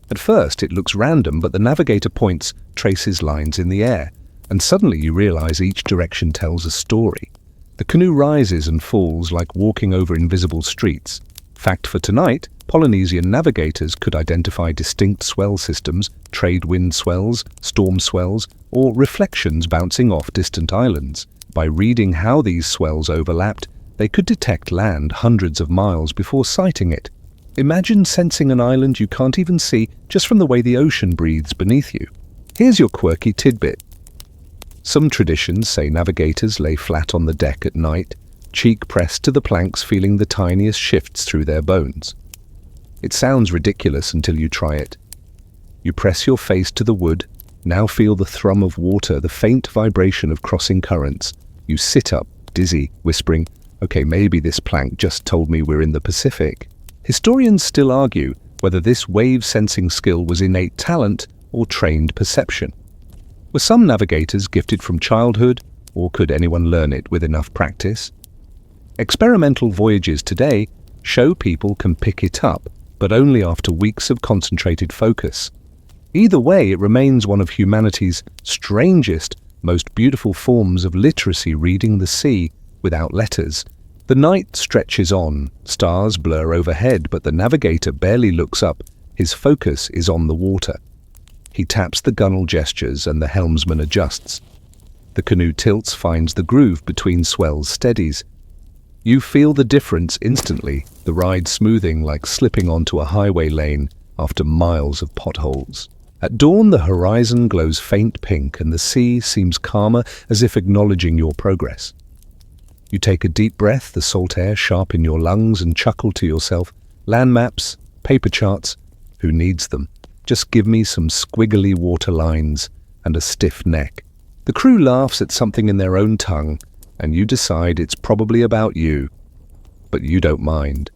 At first it looks random, but the navigator points, traces lines in the air, and suddenly you realize each direction tells a story. The canoe rises and falls like walking over invisible streets. Fact for tonight: Polynesian navigators could identify distinct swell systems, trade wind swells, storm swells, or reflections bouncing off distant islands. By reading how these swells overlapped, they could detect land hundreds of miles before sighting it. Imagine sensing an island you can't even see just from the way the ocean breathes beneath you. Here's your quirky tidbit. Some traditions say navigators lay flat on the deck at night, cheek pressed to the planks, feeling the tiniest shifts through their bones. It sounds ridiculous until you try it. You press your face to the wood, now feel the thrum of water, the faint vibration of crossing currents. You sit up, dizzy, whispering, "Okay, maybe this plank just told me we're in the Pacific." Historians still argue whether this wave-sensing skill was innate talent or trained perception. Were some navigators gifted from childhood, or could anyone learn it with enough practice? Experimental voyages today show people can pick it up, but only after weeks of concentrated focus. Either way, it remains one of humanity's strangest, most beautiful forms of literacy, reading the sea without letters. The night stretches on, stars blur overhead, but the navigator barely looks up. His focus is on the water. He taps the gunwale gestures and the helmsman adjusts. The canoe tilts, finds the groove between swells, steadies. You feel the difference instantly, the ride smoothing like slipping onto a highway lane after miles of potholes. At dawn, the horizon glows faint pink and the sea seems calmer, as if acknowledging your progress. You take a deep breath, the salt air sharp in your lungs, and chuckle to yourself. Land maps, paper charts, who needs them? Just give me some squiggly water lines and a stiff neck. The crew laughs at something in their own tongue, and you decide it's probably about you, but you don't mind.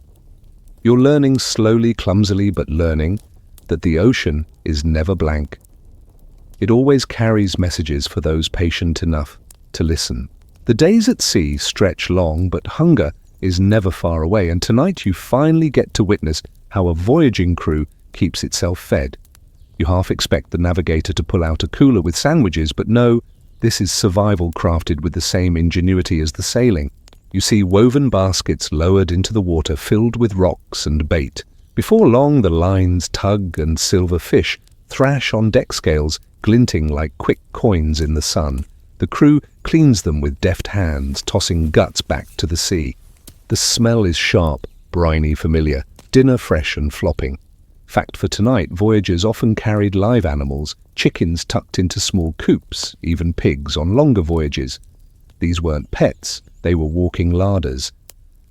You're learning slowly, clumsily, but learning that the ocean is never blank. It always carries messages for those patient enough to listen. The days at sea stretch long, but hunger is never far away, and tonight you finally get to witness how a voyaging crew keeps itself fed. You half expect the navigator to pull out a cooler with sandwiches, but no, this is survival crafted with the same ingenuity as the sailing. You see woven baskets lowered into the water filled with rocks and bait. Before long, the lines tug and silver fish thrash on deck scales, glinting like quick coins in the sun. The crew cleans them with deft hands, tossing guts back to the sea. The smell is sharp, briny, familiar, dinner fresh and flopping. Fact for tonight, voyagers often carried live animals, chickens tucked into small coops, even pigs on longer voyages. These weren't pets, they were walking larders.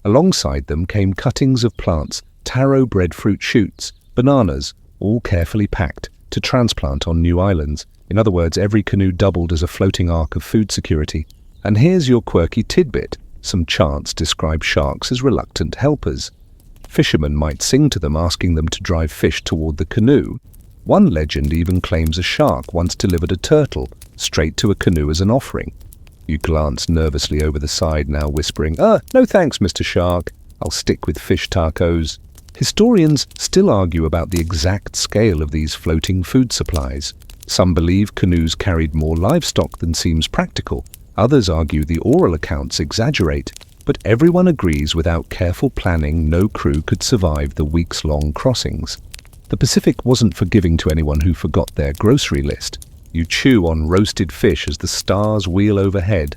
Alongside them came cuttings of plants, taro breadfruit shoots, bananas, all carefully packed to transplant on new islands. In other words, every canoe doubled as a floating ark of food security. And here's your quirky tidbit. Some chants describe sharks as reluctant helpers. Fishermen might sing to them, asking them to drive fish toward the canoe. One legend even claims a shark once delivered a turtle straight to a canoe as an offering. You glance nervously over the side, now whispering, "No thanks, Mr. Shark. I'll stick with fish tacos." Historians still argue about the exact scale of these floating food supplies. Some believe canoes carried more livestock than seems practical. Others argue the oral accounts exaggerate. But everyone agrees without careful planning, no crew could survive the weeks-long crossings. The Pacific wasn't forgiving to anyone who forgot their grocery list. You chew on roasted fish as the stars wheel overhead.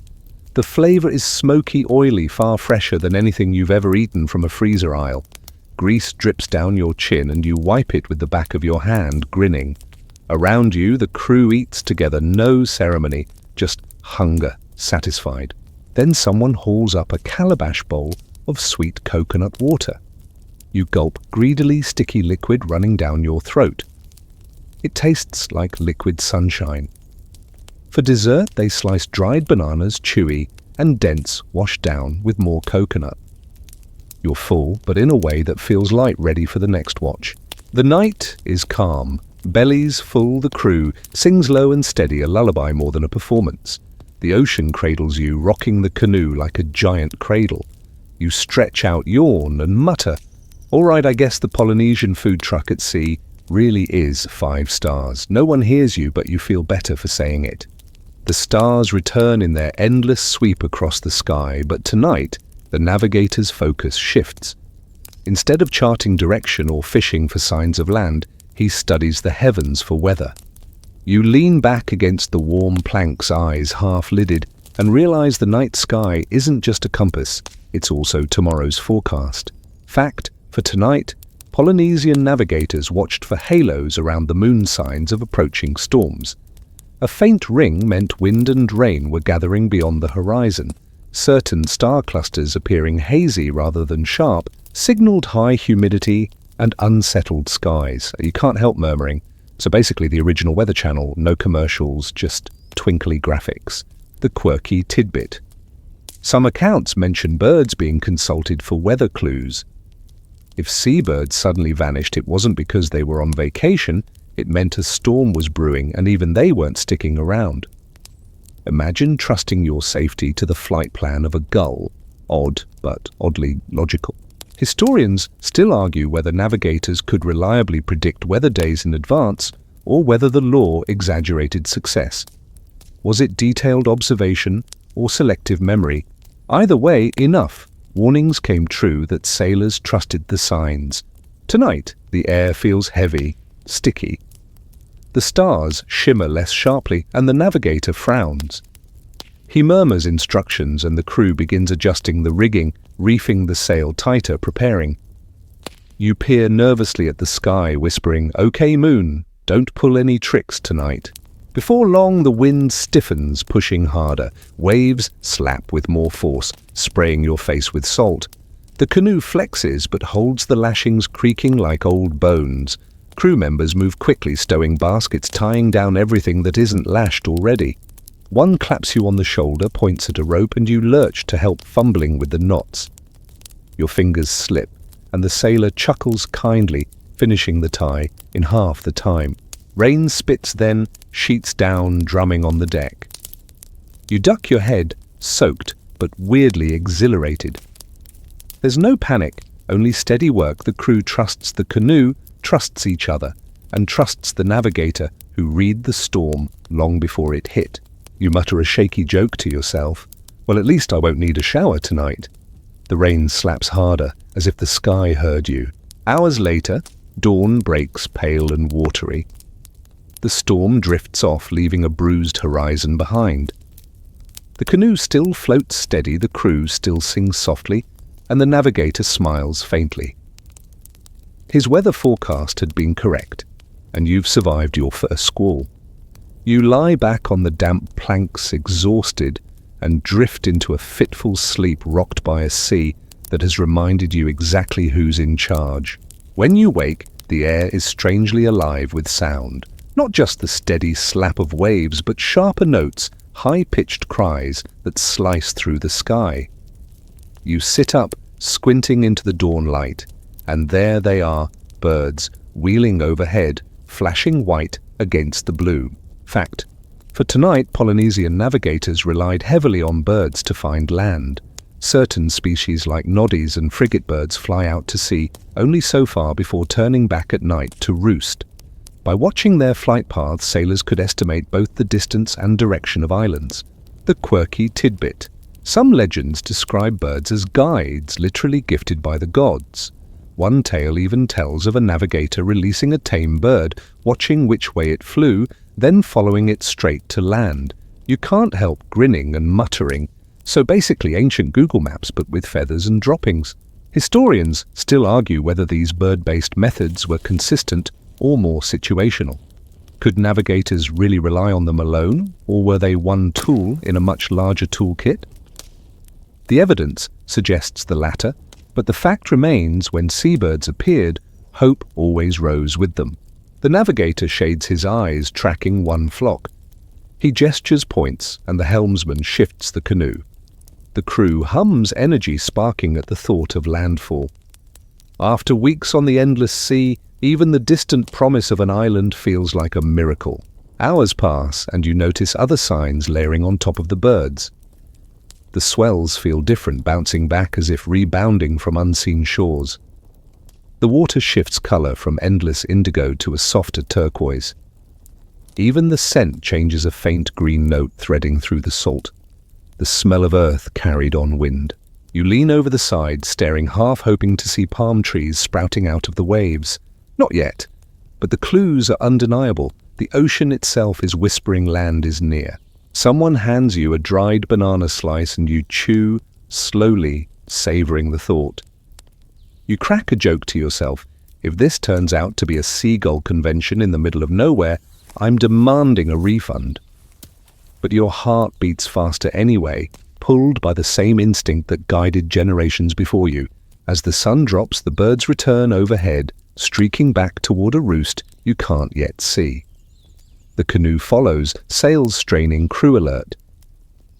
The flavor is smoky, oily, far fresher than anything you've ever eaten from a freezer aisle. Grease drips down your chin and you wipe it with the back of your hand, grinning. Around you, the crew eats together, no ceremony, just hunger, satisfied. Then someone hauls up a calabash bowl of sweet coconut water. You gulp greedily, sticky liquid running down your throat. It tastes like liquid sunshine. For dessert, they slice dried bananas, chewy and dense, washed down with more coconut. You're full, but in a way that feels light, ready for the next watch. The night is calm. Bellies full, the crew sings low and steady, a lullaby more than a performance. The ocean cradles you, rocking the canoe like a giant cradle. You stretch out, yawn, and mutter, "All right, I guess the Polynesian food truck at sea really is 5 stars. No one hears you, but you feel better for saying it. The stars return in their endless sweep across the sky, but tonight, the navigator's focus shifts. Instead of charting direction or fishing for signs of land, he studies the heavens for weather. You lean back against the warm planks, eyes half-lidded, and realize the night sky isn't just a compass, it's also tomorrow's forecast. Fact, for tonight, Polynesian navigators watched for halos around the moon, signs of approaching storms. A faint ring meant wind and rain were gathering beyond the horizon. Certain star clusters appearing hazy rather than sharp signaled high humidity and unsettled skies. You can't help murmuring. So basically the original Weather Channel, no commercials, just twinkly graphics. The quirky tidbit. Some accounts mention birds being consulted for weather clues. If seabirds suddenly vanished, it wasn't because they were on vacation, it meant a storm was brewing and even they weren't sticking around. Imagine trusting your safety to the flight plan of a gull. Odd, but oddly logical. Historians still argue whether navigators could reliably predict weather days in advance or whether the law exaggerated success. Was it detailed observation or selective memory? Either way, enough. Warnings came true that sailors trusted the signs. Tonight, the air feels heavy, sticky. The stars shimmer less sharply and the navigator frowns. He murmurs instructions and the crew begins adjusting the rigging, reefing the sail tighter, preparing. You peer nervously at the sky, whispering, "Okay, moon, don't pull any tricks tonight." Before long, the wind stiffens, pushing harder. Waves slap with more force, spraying your face with salt. The canoe flexes but holds the lashings creaking like old bones. Crew members move quickly, stowing baskets, tying down everything that isn't lashed already. One claps you on the shoulder, points at a rope, and you lurch to help, fumbling with the knots. Your fingers slip, and the sailor chuckles kindly, finishing the tie in half the time. Rain spits then, sheets down, drumming on the deck. You duck your head, soaked, but weirdly exhilarated. There's no panic, only steady work. The crew trusts the canoe, trusts each other, and trusts the navigator, who read the storm long before it hit. You mutter a shaky joke to yourself. Well, at least I won't need a shower tonight. The rain slaps harder, as if the sky heard you. Hours later, dawn breaks pale and watery. The storm drifts off, leaving a bruised horizon behind. The canoe still floats steady, the crew still sings softly, and the navigator smiles faintly. His weather forecast had been correct, and you've survived your first squall. You lie back on the damp planks, exhausted, and drift into a fitful sleep rocked by a sea that has reminded you exactly who's in charge. When you wake, the air is strangely alive with sound. Not just the steady slap of waves, but sharper notes, high-pitched cries that slice through the sky. You sit up, squinting into the dawn light, and there they are, birds, wheeling overhead, flashing white against the blue. Fact: for tonight, Polynesian navigators relied heavily on birds to find land. Certain species like noddies and frigate birds fly out to sea only so far before turning back at night to roost. By watching their flight paths, sailors could estimate both the distance and direction of islands. The quirky tidbit. Some legends describe birds as guides, literally gifted by the gods. One tale even tells of a navigator releasing a tame bird, watching which way it flew, then following it straight to land. You can't help grinning and muttering. So basically ancient Google Maps, but with feathers and droppings. Historians still argue whether these bird-based methods were consistent or more situational. Could navigators really rely on them alone, or were they one tool in a much larger toolkit? The evidence suggests the latter, but the fact remains when seabirds appeared, hope always rose with them. The navigator shades his eyes, tracking one flock. He gestures, points, and the helmsman shifts the canoe. The crew hums, energy sparking at the thought of landfall. After weeks on the endless sea, even the distant promise of an island feels like a miracle. Hours pass, and you notice other signs layering on top of the birds. The swells feel different, bouncing back as if rebounding from unseen shores. The water shifts color from endless indigo to a softer turquoise. Even the scent changes, a faint green note threading through the salt. The smell of earth carried on wind. You lean over the side, staring, half hoping to see palm trees sprouting out of the waves. Not yet, but the clues are undeniable. The ocean itself is whispering land is near. Someone hands you a dried banana slice and you chew, slowly savoring the thought. You crack a joke to yourself. If this turns out to be a seagull convention in the middle of nowhere, I'm demanding a refund. but your heart beats faster anyway, pulled by the same instinct that guided generations before you. As the sun drops, the birds return overhead, streaking back toward a roost you can't yet see. The canoe follows, sails straining, crew alert.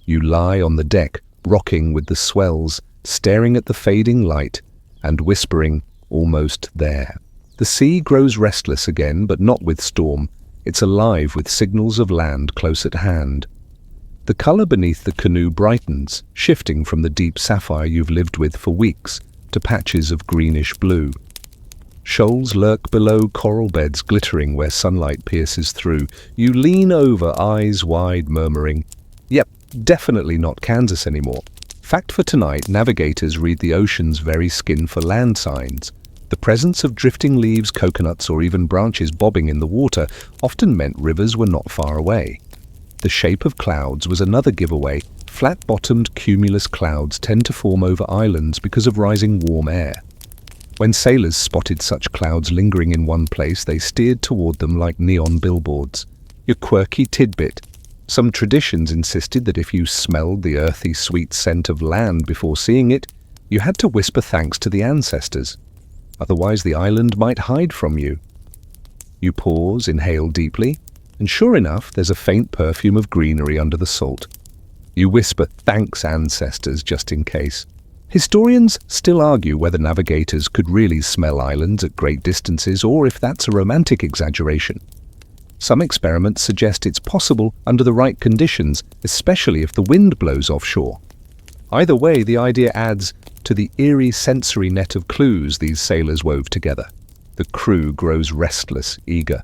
You lie on the deck, rocking with the swells, staring at the fading light, and whispering, "Almost there." The sea grows restless again, but not with storm. It's alive with signals of land close at hand. The color beneath the canoe brightens, shifting from the deep sapphire you've lived with for weeks to patches of greenish blue. Shoals lurk below, coral beds glittering where sunlight pierces through. You lean over, eyes wide, murmuring, "Yep, definitely not Kansas anymore." Fact for tonight, navigators read the ocean's very skin for land signs. The presence of drifting leaves, coconuts, or even branches bobbing in the water often meant rivers were not far away. The shape of clouds was another giveaway. Flat-bottomed cumulus clouds tend to form over islands because of rising warm air. When sailors spotted such clouds lingering in one place, they steered toward them like neon billboards. Your quirky tidbit. Some traditions insisted that if you smelled the earthy, sweet scent of land before seeing it, you had to whisper thanks to the ancestors. Otherwise, the island might hide from you. You pause, inhale deeply, and sure enough, there's a faint perfume of greenery under the salt. You whisper, "Thanks, ancestors," just in case. Historians still argue whether navigators could really smell islands at great distances or if that's a romantic exaggeration. Some experiments suggest it's possible under the right conditions, especially if the wind blows offshore. Either way, the idea adds to the eerie sensory net of clues these sailors wove together. The crew grows restless, eager.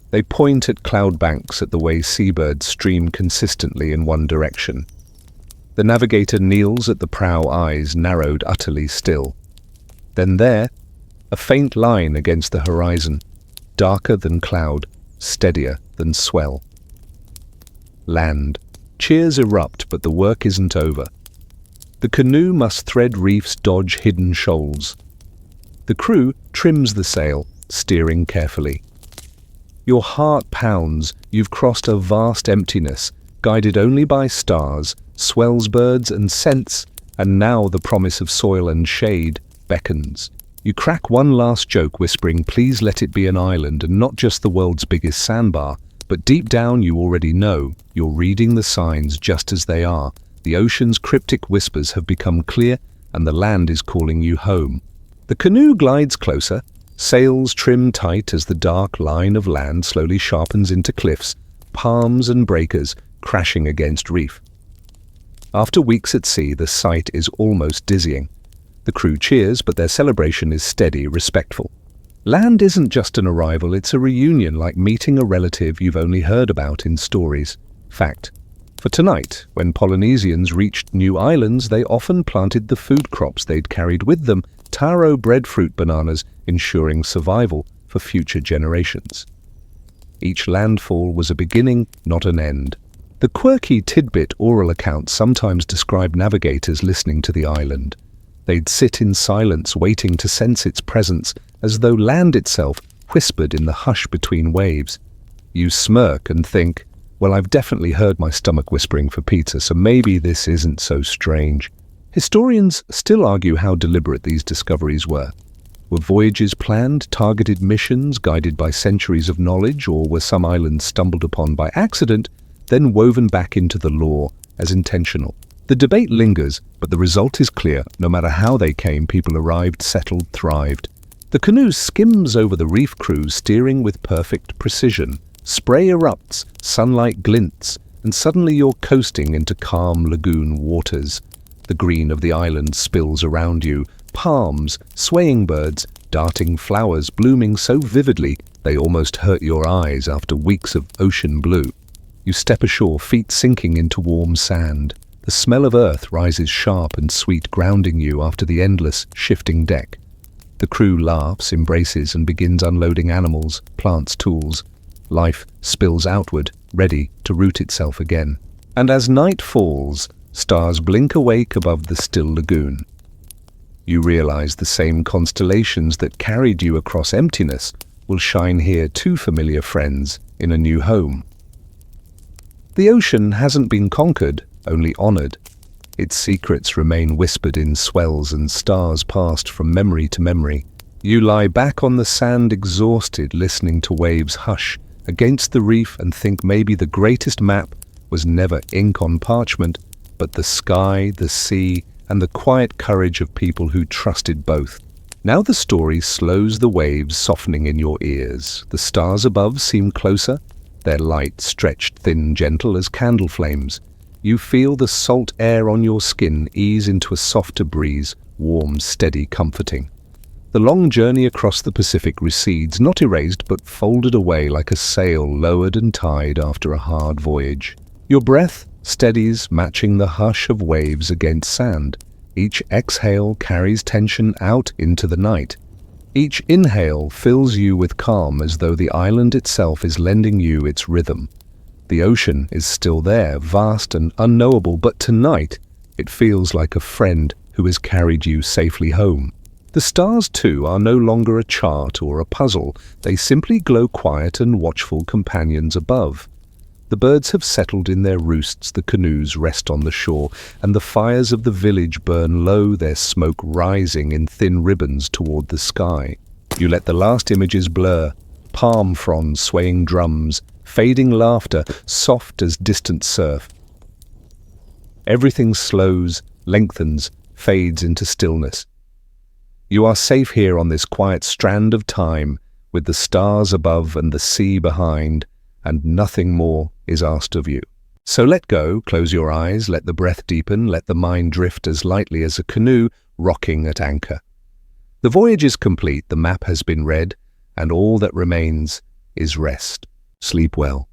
They point at cloud banks at the way seabirds stream consistently in one direction. The navigator kneels at the prow, eyes narrowed, utterly still. Then there, a faint line against the horizon, darker than cloud, steadier than swell. Land. Cheers erupt, but the work isn't over. The canoe must thread reefs, dodge hidden shoals. The crew trims the sail, steering carefully. Your heart pounds. You've crossed a vast emptiness, guided only by stars, swells, birds, and scents, and now the promise of soil and shade beckons. You crack one last joke, whispering, "Please let it be an island and not just the world's biggest sandbar." But deep down you already know, you're reading the signs just as they are. The ocean's cryptic whispers have become clear, and the land is calling you home. The canoe glides closer, sails trim tight as the dark line of land slowly sharpens into cliffs, palms and breakers crashing against reef. After weeks at sea, the sight is almost dizzying. The crew cheers, but their celebration is steady, respectful. Land isn't just an arrival, it's a reunion, like meeting a relative you've only heard about in stories. Fact. For tonight, when Polynesians reached new islands, they often planted the food crops they'd carried with them, taro, breadfruit, bananas, ensuring survival for future generations. Each landfall was a beginning, not an end. The quirky tidbit oral accounts sometimes describe navigators listening to the island. They'd sit in silence, waiting to sense its presence, as though land itself whispered in the hush between waves. You smirk and think, well, I've definitely heard my stomach whispering for pizza, so maybe this isn't so strange. Historians still argue how deliberate these discoveries were. Were voyages planned, targeted missions guided by centuries of knowledge, or were some islands stumbled upon by accident, then woven back into the lore as intentional? The debate lingers, but the result is clear. No matter how they came, people arrived, settled, thrived. The canoe skims over the reef crews, steering with perfect precision. Spray erupts, sunlight glints, and suddenly you're coasting into calm lagoon waters. The green of the island spills around you, palms, swaying birds, darting flowers blooming so vividly they almost hurt your eyes after weeks of ocean blue. You step ashore, feet sinking into warm sand. The smell of earth rises sharp and sweet, grounding you after the endless, shifting deck. The crew laughs, embraces, and begins unloading animals, plants, tools. Life spills outward, ready to root itself again. And as night falls, stars blink awake above the still lagoon. You realize the same constellations that carried you across emptiness will shine here, two familiar friends in a new home. The ocean hasn't been conquered, only honored. Its secrets remain whispered in swells and stars passed from memory to memory. You lie back on the sand exhausted, listening to waves hush against the reef and think maybe the greatest map was never ink on parchment, but the sky, the sea, and the quiet courage of people who trusted both. Now the story slows the waves softening in your ears. The stars above seem closer, their light stretched thin, gentle as candle flames. You feel the salt air on your skin ease into a softer breeze, warm, steady, comforting. The long journey across the Pacific recedes, not erased but folded away like a sail lowered and tied after a hard voyage. Your breath steadies, matching the hush of waves against sand. Each exhale carries tension out into the night. Each inhale fills you with calm, as though the island itself is lending you its rhythm. The ocean is still there, vast and unknowable, but tonight it feels like a friend who has carried you safely home. The stars, too, are no longer a chart or a puzzle. They simply glow quiet and watchful companions above. The birds have settled in their roosts, the canoes rest on the shore, and the fires of the village burn low, their smoke rising in thin ribbons toward the sky. You let the last images blur, palm fronds swaying drums, fading laughter, soft as distant surf. Everything slows, lengthens, fades into stillness. You are safe here on this quiet strand of time, with the stars above and the sea behind, and nothing more is asked of you. So let go, close your eyes, let the breath deepen, let the mind drift as lightly as a canoe rocking at anchor. The voyage is complete, the map has been read, and all that remains is rest. Sleep well.